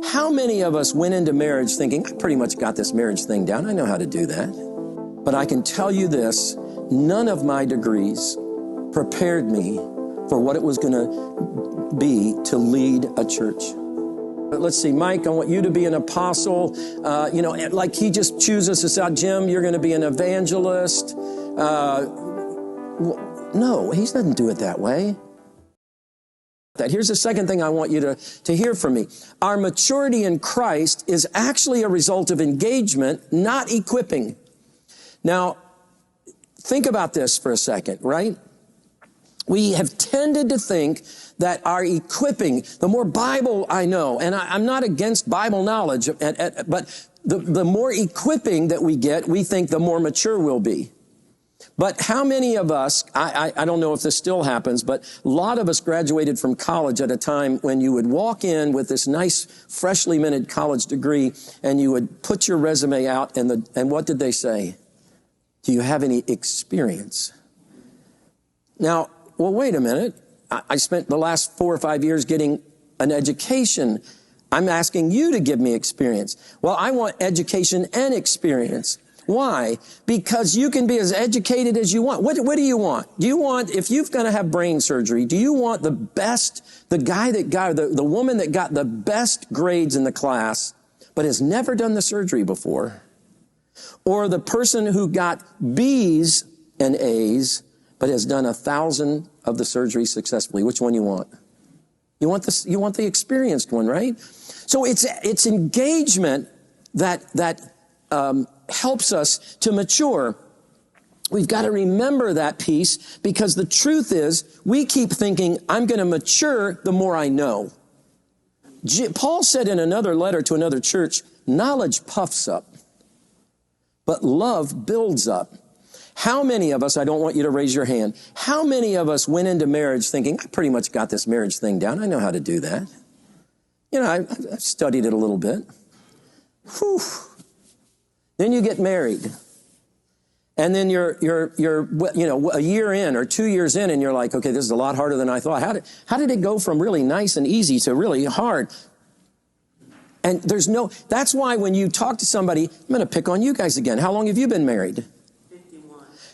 How many of us went into marriage thinking, I pretty much got this marriage thing down. I know how to do that. But I can tell you this, none of my degrees prepared me for what it was going to be to lead a church. But let's see, Mike, I want you to be an apostle. Like he just chooses us out. Jim, you're going to be an evangelist. No, he doesn't do it that way. Here's the second thing I want you to hear from me. Our maturity in Christ is actually a result of engagement, not equipping. Now, think about this for a second, right? We have tended to think that our equipping, the more Bible I know, and I'm not against Bible knowledge, but the more equipping that we get, we think the more mature we'll be. But how many of us, I don't know if this still happens, but a lot of us graduated from college at a time when you would walk in with this nice, freshly minted college degree, and you would put your resume out, and what did they say? Do you have any experience? Now, well, wait a minute. I spent the last 4 or 5 years getting an education. I'm asking you to give me experience. Well, I want education and experience. Why? Because you can be as educated as you want. What do you want? Do you want, if you're going to have brain surgery, do you want the woman that got the best grades in the class, but has never done the surgery before? Or the person who got B's and A's, but has done 1,000 of the surgeries successfully? Which one you want? You want the experienced one, right? So it's engagement that helps us to mature. We've got to remember that piece, because the truth is we keep thinking, I'm going to mature the more I know. Paul said in another letter to another church, knowledge puffs up, but love builds up. How many of us, I don't want you to raise your hand, how many of us went into marriage thinking, I pretty much got this marriage thing down. I know how to do that. I've studied it a little bit. Whew. Then you get married, and then you're a year in or 2 years in, and you're like, okay, this is a lot harder than I thought. How did it go from really nice and easy to really hard? And that's why when you talk to somebody, I'm going to pick on you guys again. How long have you been married?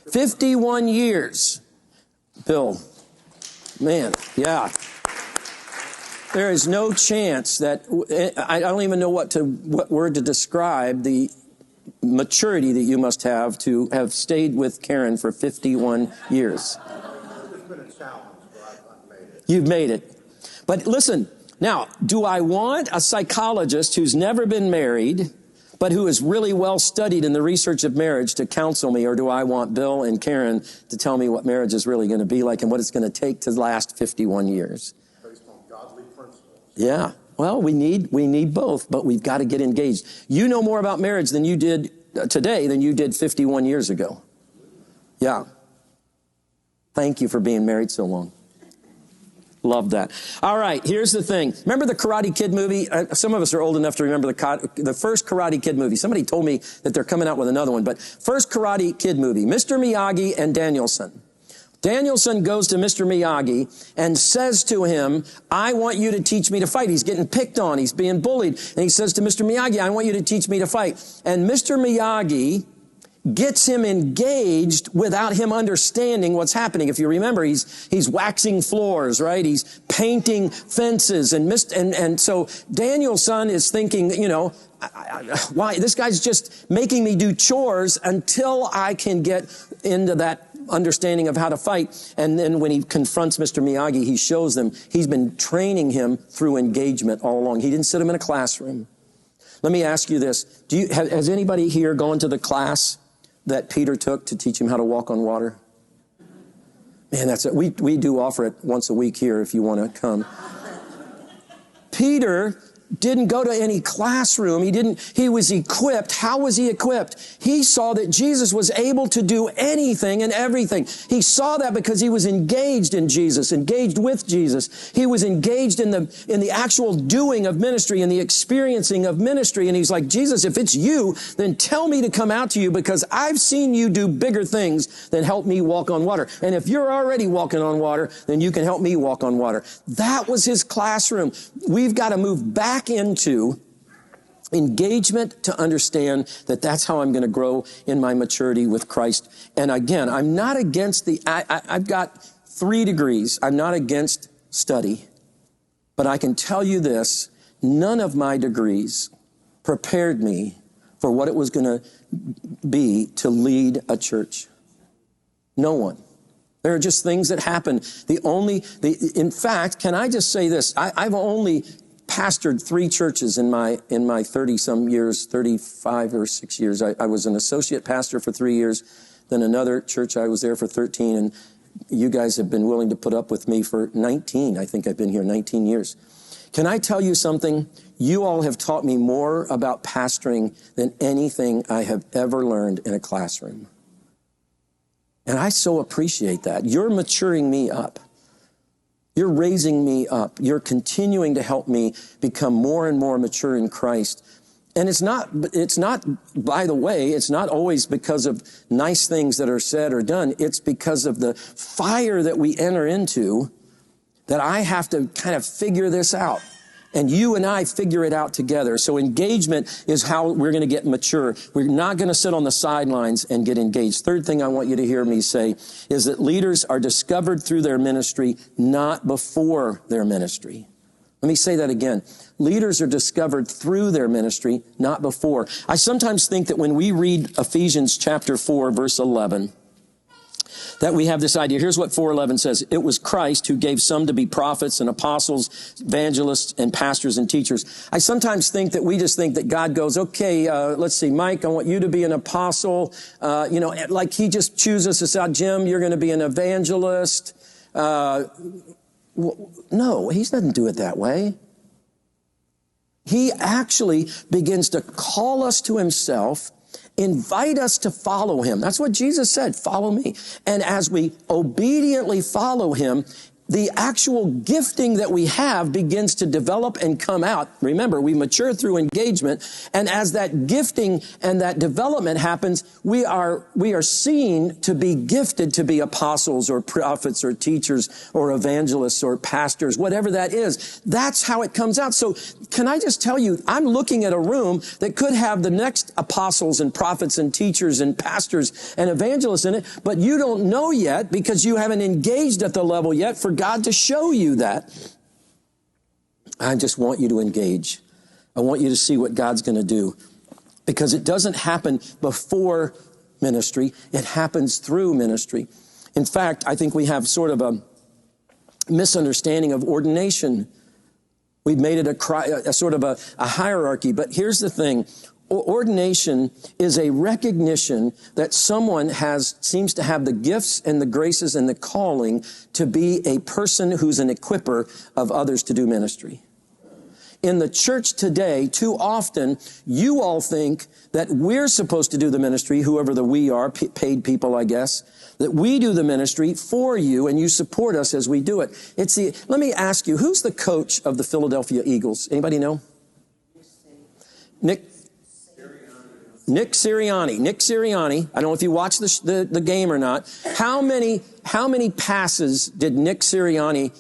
51 years. Bill, man, yeah. There is no chance that, I don't even know what word to describe the maturity that you must have to have stayed with Karen for 51 years. It's been a challenge, but I've made it. You've made it. But listen, now, do I want a psychologist who's never been married, but who is really well studied in the research of marriage to counsel me, or do I want Bill and Karen to tell me what marriage is really going to be like and what it's going to take to last 51 years? Based on godly principles. Yeah. Well, we need both, but we've got to get engaged. You know more about marriage than you did today than you did 51 years ago. Yeah. Thank you for being married so long. Love that. All right, here's the thing. Remember the Karate Kid movie? Some of us are old enough to remember the first Karate Kid movie. Somebody told me that they're coming out with another one, but first Karate Kid movie, Mr. Miyagi and Daniel-san. Daniel-san goes to Mr. Miyagi and says to him, I want you to teach me to fight. He's getting picked on. He's being bullied. And he says to Mr. Miyagi, I want you to teach me to fight. And Mr. Miyagi gets him engaged without him understanding what's happening. If you remember, he's waxing floors, right? He's painting fences. And so Daniel-san is thinking, why? This guy's just making me do chores until I can get into that understanding of how to fight. And then when he confronts Mr. Miyagi, he shows them he's been training him through engagement all along. He didn't sit him in a classroom. Let me ask you this. Has anybody here gone to the class that Peter took to teach him how to walk on water? Man, that's it. We do offer it once a week here if you want to come. Peter didn't go to any classroom. He was equipped. How was he equipped? He saw that Jesus was able to do anything and everything. He saw that because he was engaged in Jesus, engaged with Jesus. He was engaged in the actual doing of ministry and the experiencing of ministry. And he's like, Jesus, if it's you, then tell me to come out to you, because I've seen you do bigger things than help me walk on water. And if you're already walking on water, then you can help me walk on water. That was his classroom. We've got to move back back into engagement to understand that that's how I'm going to grow in my maturity with Christ. And again, I'm not against I've got 3 degrees. I'm not against study. But I can tell you this, none of my degrees prepared me for what it was going to be to lead a church. No one. There are just things that happen. In fact, can I just say this? I've only pastored 3 churches in my 30-some years, 35 or 6 years. I was an associate pastor for 3 years. Then another church, I was there for 13. And you guys have been willing to put up with me for 19. I think I've been here 19 years. Can I tell you something? You all have taught me more about pastoring than anything I have ever learned in a classroom. And I so appreciate that. You're maturing me up. You're raising me up. You're continuing to help me become more and more mature in Christ. And it's not, by the way, it's not always because of nice things that are said or done. It's because of the fire that we enter into that I have to kind of figure this out. And you and I figure it out together. So engagement is how we're going to get mature. We're not going to sit on the sidelines and get engaged. Third thing I want you to hear me say is that leaders are discovered through their ministry, not before their ministry. Let me say that again. Leaders are discovered through their ministry, not before. I sometimes think that when we read Ephesians chapter 4, verse 11, that we have this idea. Here's what 4:11 says. It was Christ who gave some to be prophets and apostles, evangelists, and pastors and teachers. I sometimes think that we just think that God goes, okay, let's see, Mike, I want you to be an apostle. Like he just chooses us out. Jim, you're going to be an evangelist. No, he doesn't do it that way. He actually begins to call us to himself, invite us to follow him. That's what Jesus said, follow me. And as we obediently follow him, the actual gifting that we have begins to develop and come out. Remember, we mature through engagement. And as that gifting and that development happens, we are seen to be gifted to be apostles or prophets or teachers or evangelists or pastors, whatever that is. That's how it comes out. So can I just tell you, I'm looking at a room that could have the next apostles and prophets and teachers and pastors and evangelists in it, but you don't know yet because you haven't engaged at the level yet for God to show you that. I just want you to engage. I want you to see what God's going to do, because it doesn't happen before ministry. It happens through ministry. In fact, I think we have sort of a misunderstanding of ordination. We've made it a sort of a hierarchy. But here's the thing. Ordination is a recognition that someone seems to have the gifts and the graces and the calling to be a person who's an equiper of others to do ministry. In the church today, too often, you all think that we're supposed to do the ministry, whoever the we are, paid people, I guess, that we do the ministry for you and you support us as we do it. Let me ask you, who's the coach of the Philadelphia Eagles? Anybody know? Nick Sirianni. I don't know if you watched the game or not. How many passes did Nick Sirianni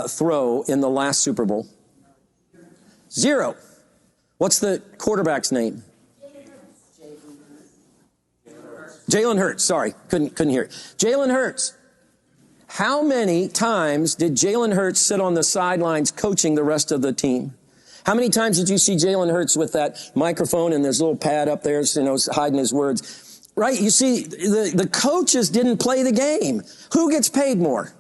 throw in the last Super Bowl? 0. What's the quarterback's name? Jalen Hurts. Sorry, couldn't hear it. Jalen Hurts. How many times did Jalen Hurts sit on the sidelines coaching the rest of the team? How many times did you see Jalen Hurts with that microphone and his little pad up there, hiding his words? Right? You see, the coaches didn't play the game. Who gets paid more?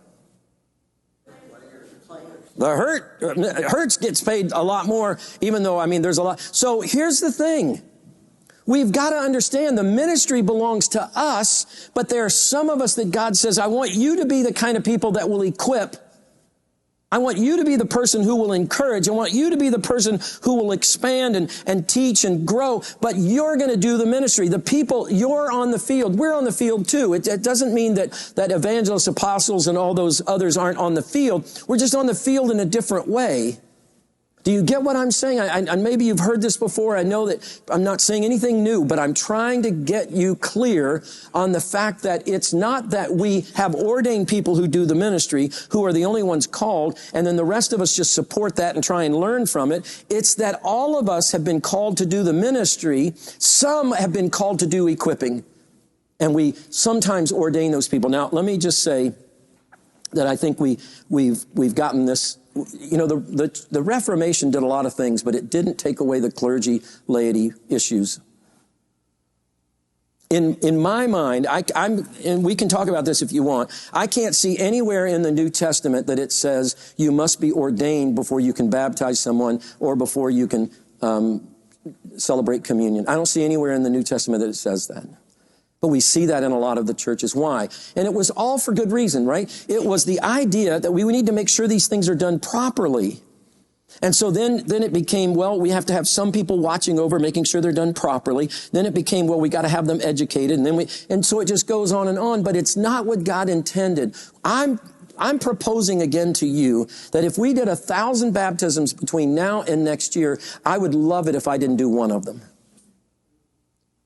Hurts gets paid a lot more, even though, there's a lot. So here's the thing. We've got to understand the ministry belongs to us, but there are some of us that God says, I want you to be the kind of people that will equip. I want you to be the person who will encourage. I want you to be the person who will expand and teach and grow. But you're going to do the ministry. The people, you're on the field. We're on the field too. It doesn't mean that evangelists, apostles, and all those others aren't on the field. We're just on the field in a different way. Do you get what I'm saying? And maybe you've heard this before. I know that I'm not saying anything new, but I'm trying to get you clear on the fact that it's not that we have ordained people who do the ministry, who are the only ones called, and then the rest of us just support that and try and learn from it. It's that all of us have been called to do the ministry. Some have been called to do equipping, and we sometimes ordain those people. Now, let me just say that I think we've gotten this. You know, the Reformation did a lot of things, but it didn't take away the clergy laity issues. In my mind, and we can talk about this if you want, I can't see anywhere in the New Testament that it says you must be ordained before you can baptize someone or before you can celebrate communion. I don't see anywhere in the New Testament that it says that. But we see that in a lot of the churches. Why? And it was all for good reason, right? It was the idea that we need to make sure these things are done properly. And so then it became, well, we have to have some people watching over, making sure they're done properly. Then it became, well, we got to have them educated. And so it just goes on. But it's not what God intended. I'm proposing again to you that if we did 1,000 baptisms between now and next year, I would love it if I didn't do one of them.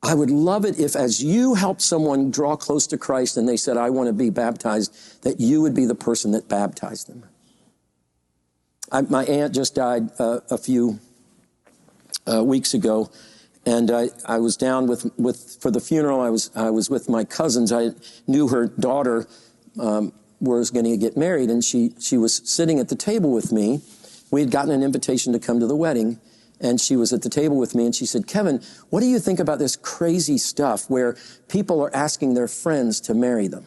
I would love it if, as you helped someone draw close to Christ and they said, I want to be baptized, that you would be the person that baptized them. My aunt just died a few weeks ago, and I was down for the funeral. I was with my cousins. I knew her daughter was going to get married, and she was sitting at the table with me. We had gotten an invitation to come to the wedding. And she was at the table with me, and she said, Kevin, what do you think about this crazy stuff where people are asking their friends to marry them?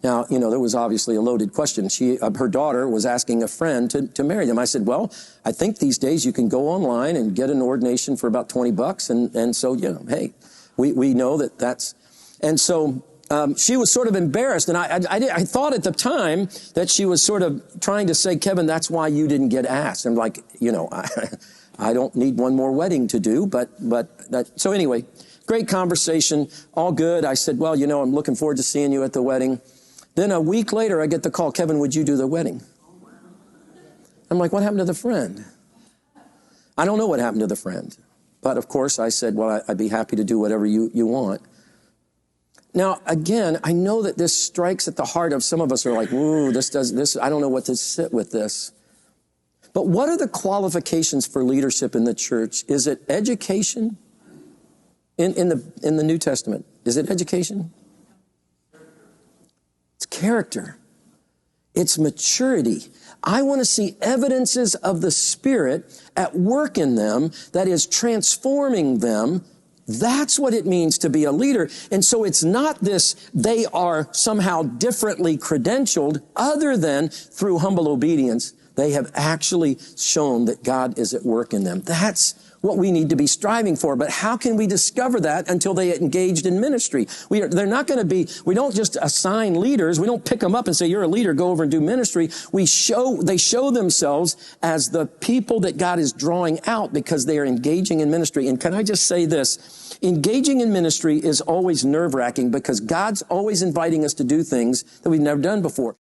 Now, you know, there was obviously a loaded question. Her daughter was asking a friend to marry them. I said, well, I think these days you can go online and get an ordination for about $20. And so, you know, hey, we know that's, and so she was sort of embarrassed. And I thought at the time that she was sort of trying to say, Kevin, that's why you didn't get asked. I'm like, you know, I don't need one more wedding to do, so anyway, great conversation, all good. I said, well, you know, I'm looking forward to seeing you at the wedding. Then a week later, I get the call, Kevin, would you do the wedding? I'm like, what happened to the friend? I don't know what happened to the friend. But of course, I said, well, I'd be happy to do whatever you want. Now, again, I know that this strikes at the heart of some of us are like, ooh, this, I don't know what to sit with this. But what are the qualifications for leadership in the church? Is it education? In the New Testament, is it education? It's character. It's maturity. I want to see evidences of the Spirit at work in them that is transforming them. That's what it means to be a leader. And so it's not this, they are somehow differently credentialed other than through humble obedience. They have actually shown that God is at work in them. That's what we need to be striving for. But how can we discover that until they engaged in ministry? They're not going to be, we don't just assign leaders. We don't pick them up and say, you're a leader, go over and do ministry. They show themselves as the people that God is drawing out because they are engaging in ministry. And can I just say this? Engaging in ministry is always nerve-wracking because God's always inviting us to do things that we've never done before.